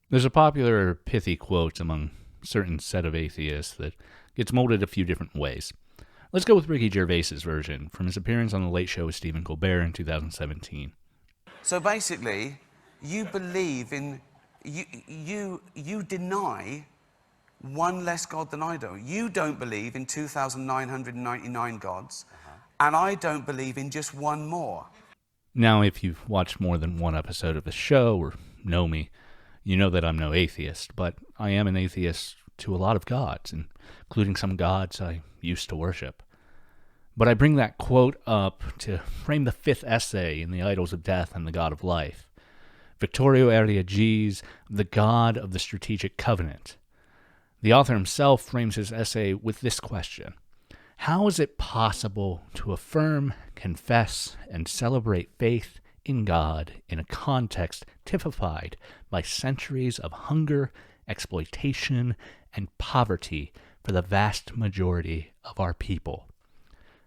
There's a popular pithy quote among a certain set of atheists that gets molded a few different ways. Let's go with Ricky Gervais's version from his appearance on The Late Show with Stephen Colbert in 2017. So basically, you believe in... You deny one less God than I do. You don't believe in 2,999 gods, and I don't believe in just one more. Now, if you've watched more than one episode of the show or know me, you know that I'm no atheist, but I am an atheist to a lot of gods, including some gods I used to worship. But I bring that quote up to frame the fifth essay in The Idols of Death and the God of Life, Victorio Araya G's The God of the Strategic Covenant. The author himself frames his essay with this question: how is it possible to affirm, confess, and celebrate faith in God in a context typified by centuries of hunger, exploitation, and poverty for the vast majority of our people?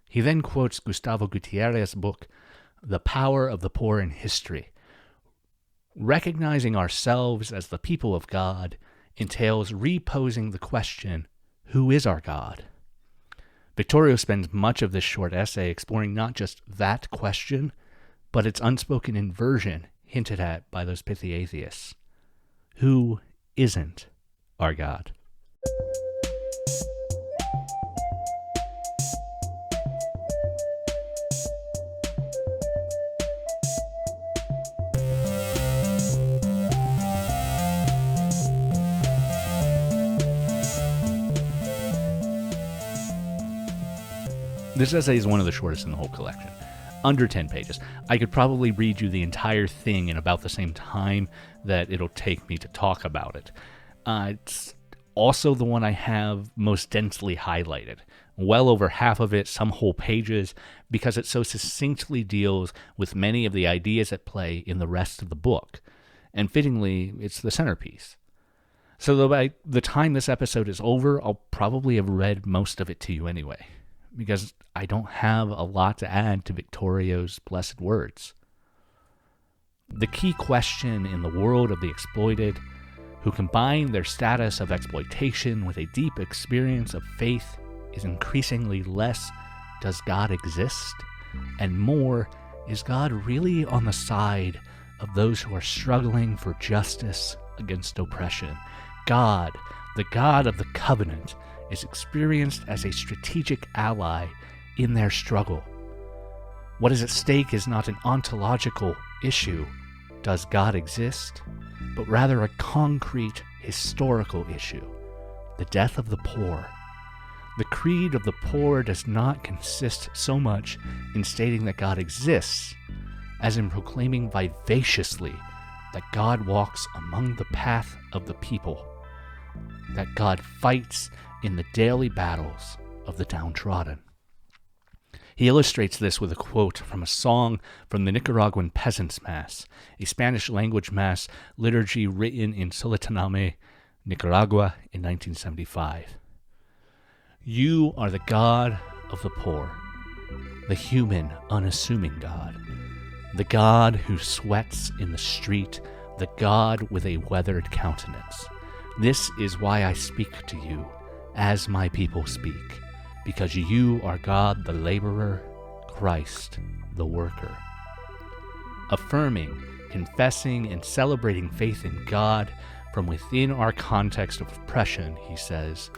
He then quotes Gustavo Gutierrez's book, The Power of the Poor in History. Recognizing ourselves as the people of God entails reposing the question, who is our God? Victorio spends much of this short essay exploring not just that question, but its unspoken inversion hinted at by those pithy atheists. Who isn't our God? This essay is one of the shortest in the whole collection, under 10 pages. I could probably read you the entire thing in about the same time that it'll take me to talk about it. It's also the one I have most densely highlighted, well over half of it, some whole pages, because it so succinctly deals with many of the ideas at play in the rest of the book, and fittingly, it's the centerpiece. So by the time this episode is over, I'll probably have read most of it to you anyway, because I don't have a lot to add to Victorio's blessed words. The key question in the world of the exploited, who combine their status of exploitation with a deep experience of faith, is increasingly less, does God exist? And more, is God really on the side of those who are struggling for justice against oppression? God, the God of the covenant, is experienced as a strategic ally in their struggle. What is at stake is not an ontological issue, does God exist, but rather a concrete historical issue, the death of the poor. The creed of the poor does not consist so much in stating that God exists, as in proclaiming vivaciously that God walks among the path of the people, that God fights in the daily battles of the downtrodden. He illustrates this with a quote from a song from the Nicaraguan Peasants' Mass, a Spanish-language mass liturgy written in Solitaname, Nicaragua in 1975. You are the God of the poor, the human, unassuming God, the God who sweats in the street, the God with a weathered countenance. This is why I speak to you, as my people speak, because you are God the laborer, Christ the worker. Affirming, confessing, and celebrating faith in God from within our context of oppression, he says,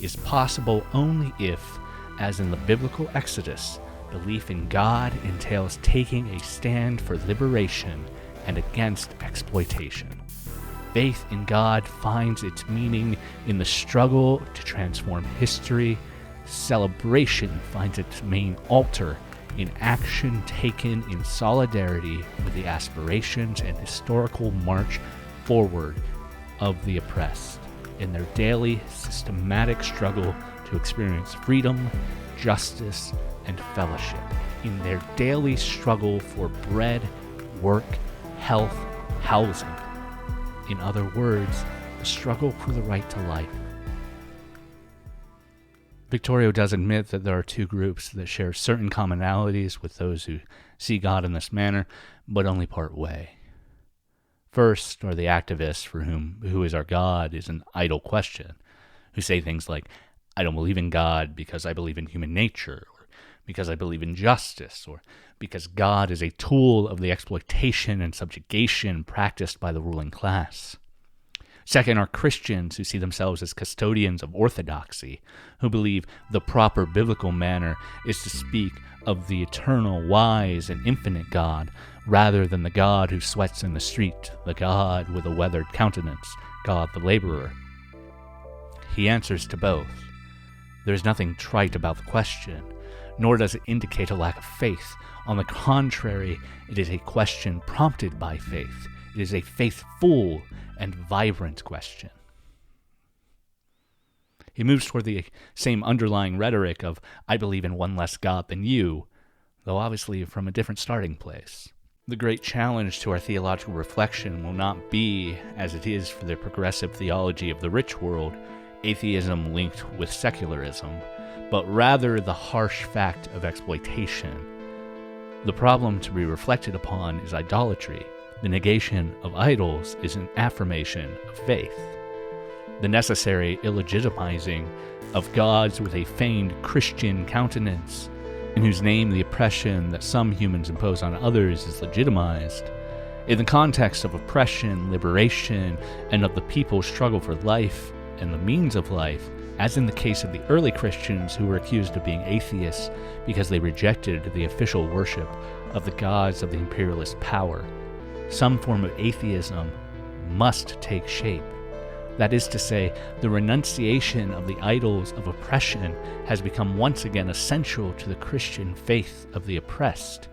is possible only if, as in the biblical Exodus, belief in God entails taking a stand for liberation and against exploitation. Faith in God finds its meaning in the struggle to transform history. Celebration finds its main altar in action taken in solidarity with the aspirations and historical march forward of the oppressed in their daily systematic struggle to experience freedom, justice, and fellowship, in their daily struggle for bread, work, health, housing. In other words, the struggle for the right to life. Victorio does admit that there are two groups that share certain commonalities with those who see God in this manner, but only part way. First are the activists for whom who is our God is an idle question, who say things like, I don't believe in God because I believe in human nature, or because I believe in justice, or because God is a tool of the exploitation and subjugation practiced by the ruling class. Second are Christians who see themselves as custodians of orthodoxy, who believe the proper biblical manner is to speak of the eternal, wise, and infinite God, rather than the God who sweats in the street, the God with a weathered countenance, God the laborer. He answers to both. There is nothing trite about the question, nor does it indicate a lack of faith. On the contrary, it is a question prompted by faith. It is a faithful and vibrant question. He moves toward the same underlying rhetoric of, I believe in one less God than you, though obviously from a different starting place. The great challenge to our theological reflection will not be, as it is for the progressive theology of the rich world, atheism linked with secularism, but rather the harsh fact of exploitation. The problem to be reflected upon is idolatry. The negation of idols is an affirmation of faith. The necessary illegitimizing of gods with a feigned Christian countenance, in whose name the oppression that some humans impose on others is legitimized. In the context of oppression, liberation, and of the people's struggle for life and the means of life, as in the case of the early Christians who were accused of being atheists because they rejected the official worship of the gods of the imperialist power, some form of atheism must take shape. That is to say, the renunciation of the idols of oppression has become once again essential to the Christian faith of the oppressed.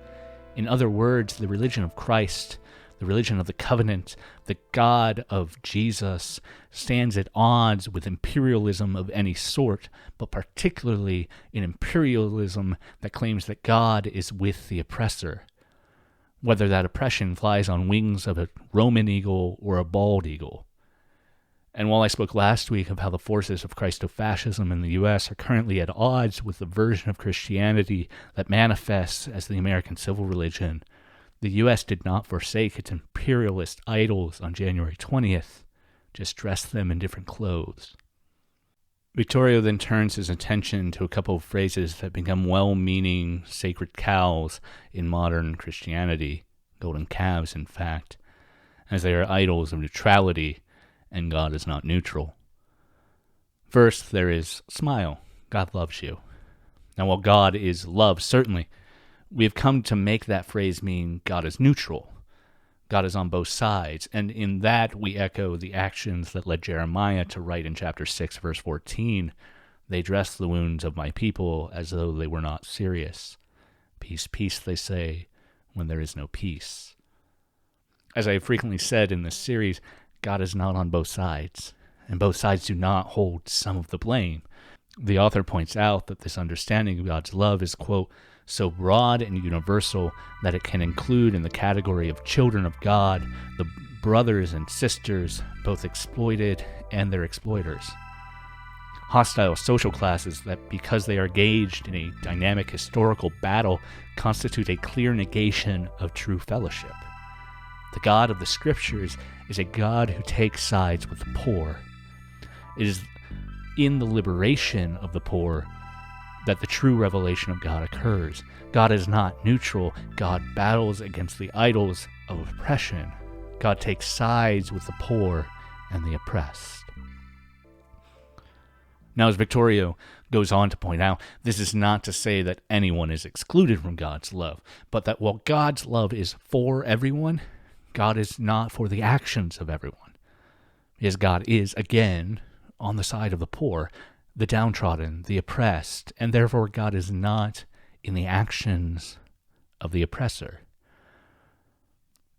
In other words, the religion of Christ, the religion of the covenant, the God of Jesus, stands at odds with imperialism of any sort, but particularly in imperialism that claims that God is with the oppressor, whether that oppression flies on wings of a Roman eagle or a bald eagle. And while I spoke last week of how the forces of Christofascism in the U.S. are currently at odds with the version of Christianity that manifests as the American civil religion, the U.S. did not forsake its imperialist idols on January 20th, just dressed them in different clothes. Victorio then turns his attention to a couple of phrases that become well-meaning sacred cows in modern Christianity, golden calves in fact, as they are idols of neutrality, and God is not neutral. First, there is smile. God loves you. Now, while God is love, certainly, we have come to make that phrase mean God is neutral. God is on both sides, and in that we echo the actions that led Jeremiah to write in chapter 6, verse 14, "They dress the wounds of my people as though they were not serious. Peace, peace, they say, when there is no peace." As I have frequently said in this series, God is not on both sides, and both sides do not hold some of the blame. The author points out that this understanding of God's love is, quote, so broad and universal that it can include in the category of children of God the brothers and sisters, both exploited and their exploiters. Hostile social classes that, because they are engaged in a dynamic historical battle, constitute a clear negation of true fellowship. The God of the Scriptures is a God who takes sides with the poor. It is in the liberation of the poor that the true revelation of God occurs. God is not neutral. God battles against the idols of oppression. God takes sides with the poor and the oppressed. Now, as Victorio goes on to point out, this is not to say that anyone is excluded from God's love, but that while God's love is for everyone, God is not for the actions of everyone. Because God is, again, on the side of the poor, the downtrodden, the oppressed, and therefore God is not in the actions of the oppressor.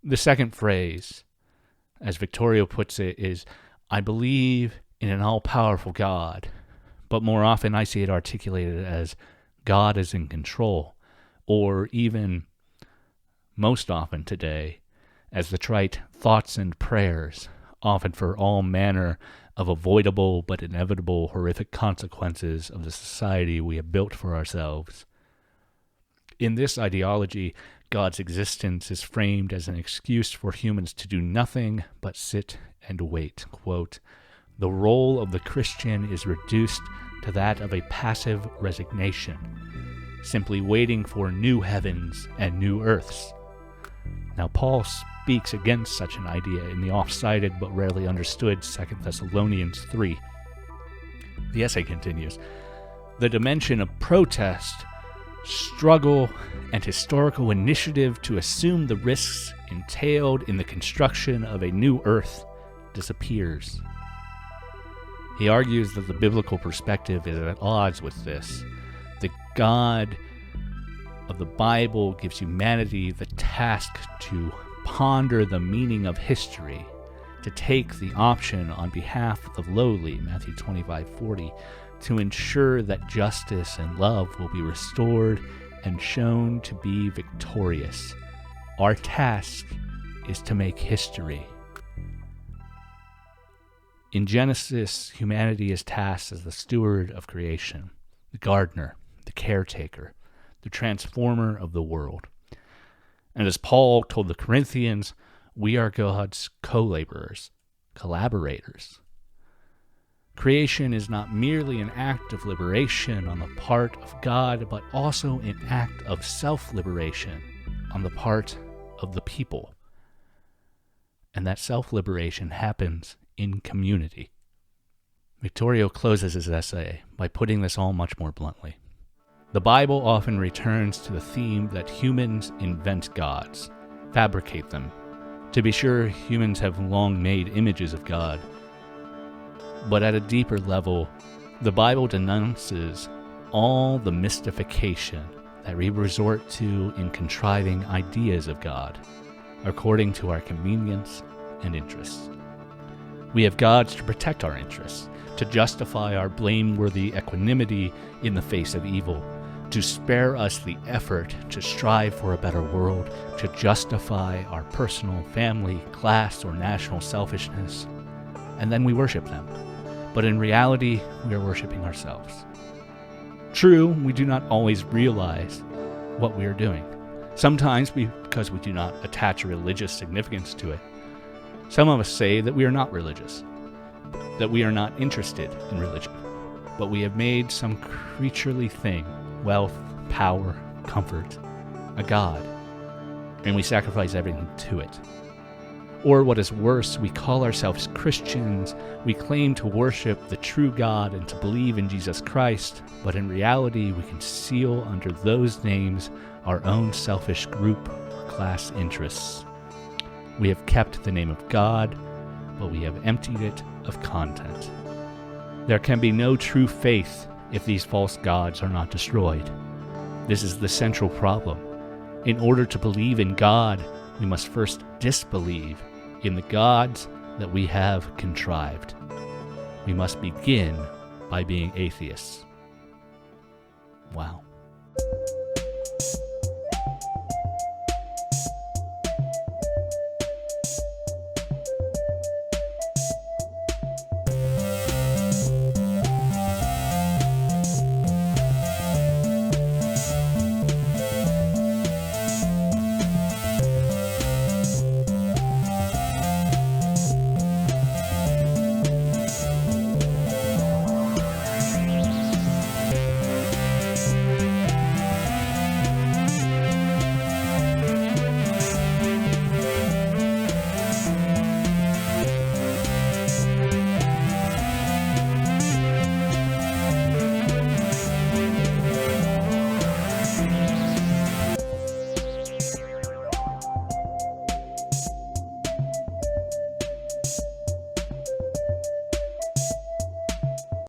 The second phrase, as Victorio puts it, is, I believe in an all-powerful God, but more often I see it articulated as God is in control, or even, most often today, as the trite thoughts and prayers, often for all manner of avoidable but inevitable horrific consequences of the society we have built for ourselves. In this ideology, God's existence is framed as an excuse for humans to do nothing but sit and wait. Quote, "The role of the Christian is reduced to that of a passive resignation, simply waiting for new heavens and new earths." Now, Paul speaks against such an idea in the oft-cited but rarely understood 2 Thessalonians 3. The essay continues, "The dimension of protest, struggle, and historical initiative to assume the risks entailed in the construction of a new earth disappears." He argues that the biblical perspective is at odds with this. The God of the Bible gives humanity the task to ponder the meaning of history, to take the option on behalf of the lowly, Matthew 25:40, to ensure that justice and love will be restored and shown to be victorious. Our task is to make history. In Genesis, humanity is tasked as the steward of creation, the gardener, the caretaker, the transformer of the world. And as Paul told the Corinthians, we are God's co-laborers, collaborators. Creation is not merely an act of liberation on the part of God, but also an act of self-liberation on the part of the people. And that self-liberation happens in community. Victorio closes his essay by putting this all much more bluntly. The Bible often returns to the theme that humans invent gods, fabricate them. To be sure, humans have long made images of God. But at a deeper level, the Bible denounces all the mystification that we resort to in contriving ideas of God, according to our convenience and interests. We have gods to protect our interests, to justify our blameworthy equanimity in the face of evil, to spare us the effort to strive for a better world, to justify our personal, family, class, or national selfishness, and then we worship them. But in reality, we are worshiping ourselves. True, we do not always realize what we are doing. Sometimes because we do not attach a religious significance to it. Some of us say that we are not religious, that we are not interested in religion, but we have made some creaturely thing, wealth, power, comfort, a god, and we sacrifice everything to it. Or what is worse, we call ourselves Christians, we claim to worship the true God and to believe in Jesus Christ, but in reality we conceal under those names our own selfish group or class interests. We have kept the name of God, but we have emptied it of content. There can be no true faith if these false gods are not destroyed. This is the central problem. In order to believe in God, we must first disbelieve in the gods that we have contrived. We must begin by being atheists. Wow.